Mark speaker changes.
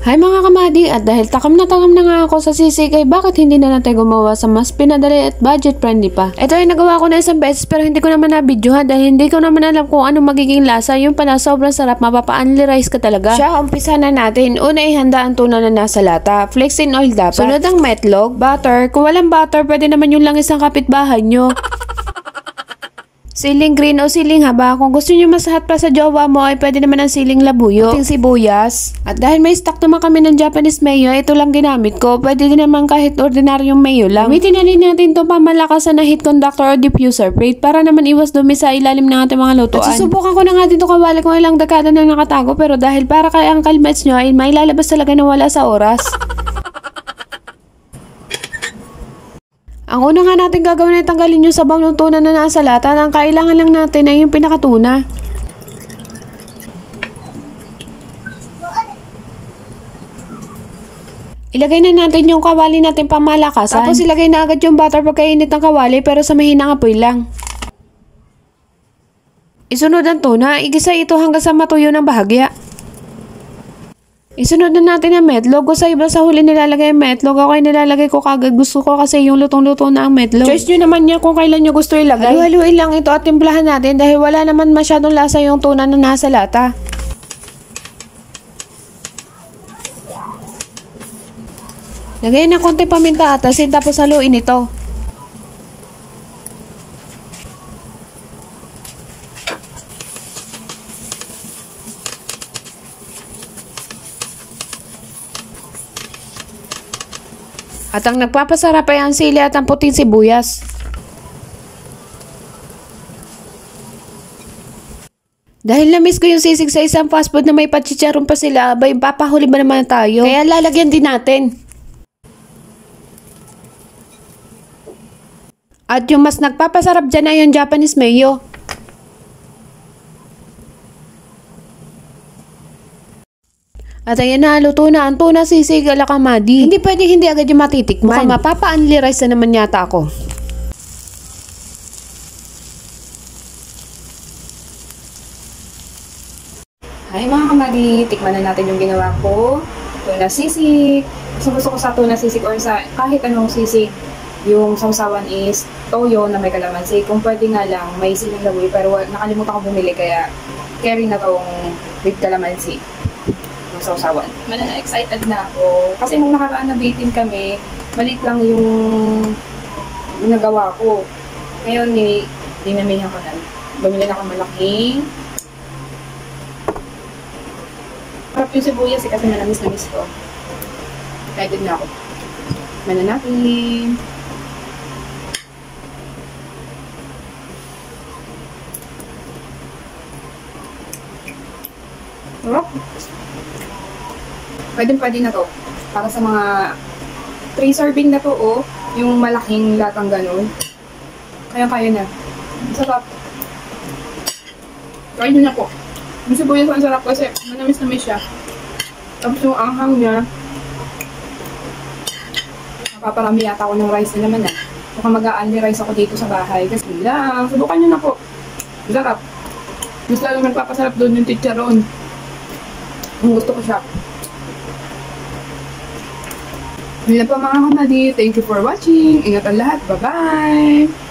Speaker 1: Hi mga kamadi, at dahil takam na nga ako sa sisig ay bakit hindi na natin gumawa sa mas pinadali at budget friendly pa. Ito ay nagawa ko na isang beses pero hindi ko naman na-videohan dahil hindi ko naman alam kung ano magiging lasa. Yung pala sobrang sarap, mapapa-unli rice ka talaga. Siya, umpisa na natin. Una ihanda ang tuna na nasa lata. Flex in oil dapat. Sunod ang metlog, butter. Kung walang butter, pwede naman yung langis ng kapitbahay nyo. Siling green o siling haba. Kung gusto nyo mas hot pa sa jowa mo ay pwede naman ang siling labuyo. Ating sibuyas. At dahil may stock naman kami ng Japanese mayo, ito lang ginamit ko. Pwede din naman kahit ordinaryong mayo lang. Gamitin na rin natin itong pamalakasan na heat conductor o diffuser plate para naman iwas dumi sa ilalim ng ating mga lutuan. At susubukan ko na nga dito kawali kung ilang dekada na nakatago, pero dahil para kay Uncle Mets nyo ay may lalabas talaga na wala sa oras. Ang una nga natin gagawin ay tanggalin yung sabaw ng tuna na nasa lata. Ang kailangan lang natin ay yung pinakatuna. Ilagay na natin yung kawali natin pamalakasan. Tapos ilagay na agad yung butter pagkainit ng kawali pero sa mahinang apoy lang. Isunod ang tuna. Igisa ito hanggang sa matuyo ng bahagya. Isunod na natin ang metlog. Kung sa iba sa huli nilalagay ang metlog, ako ay nilalagay ko kagad. Gusto ko kasi yung lutong-luto na ang metlog. Choice nyo naman niya kung kailan nyo gusto ilagay. Halu-haluin lang ito at timplahan natin dahil wala naman masyadong lasa yung tuna na nasa lata. Lagay na konti paminta at asin tapos haluin ito. At ang nagpapasarap ay ang sili at ang puting sibuyas. Dahil na-miss ko yung sisig sa isang fast food na may pachicharon pa sila, abay papahuli ba naman tayo? Kaya lalagyan din natin. At yung mas nagpapasarap dyan ay yung Japanese mayo. At ayan na, luto na ang tuna sisig ala kamadi. Hindi pwedeng hindi agad yung matitikman. Mukhang mapapa-unli rice na naman yata ako. Hi mga kamadi, tikman na natin yung ginawa ko. Tuna sisig. Gusto ko sa tuna sisig or sa kahit anong sisig. Yung sausawan is toyo na may kalamansi. Kung pwede nga lang, may siling labuyo pero nakalimutan ko bumili kaya carry na tong with kalamansi. Sausawan. Excited na ako. Kasi nung nakaraan na bitin kami, maliit lang yung nagawa ko. Ngayon, dinamihan ko na. Bumili na ako malaking. Harap yung sibuyas kasi manamis-namis ko. Excited na ako. Mana natin. Oh. Pwede na to. Para sa mga 3 serving na to, oh. Yung malaking latang ganun. Kaya na. Sarap. Try nyo na po. Yung sibuyas ang sarap kasi manamis-namis siya. Tapos yung anghang niya, napaparami yata ako ng rice na naman ah. Mukhang mag-a-unli rice ako dito sa bahay. Kasi lang, subukan nyo na po. Sarap. Gusto lang magpapasarap doon yung chicharon. Gusto ko siya. Yun na po mga kamadi. Thank you for watching. Ingat ang lahat. Bye-bye!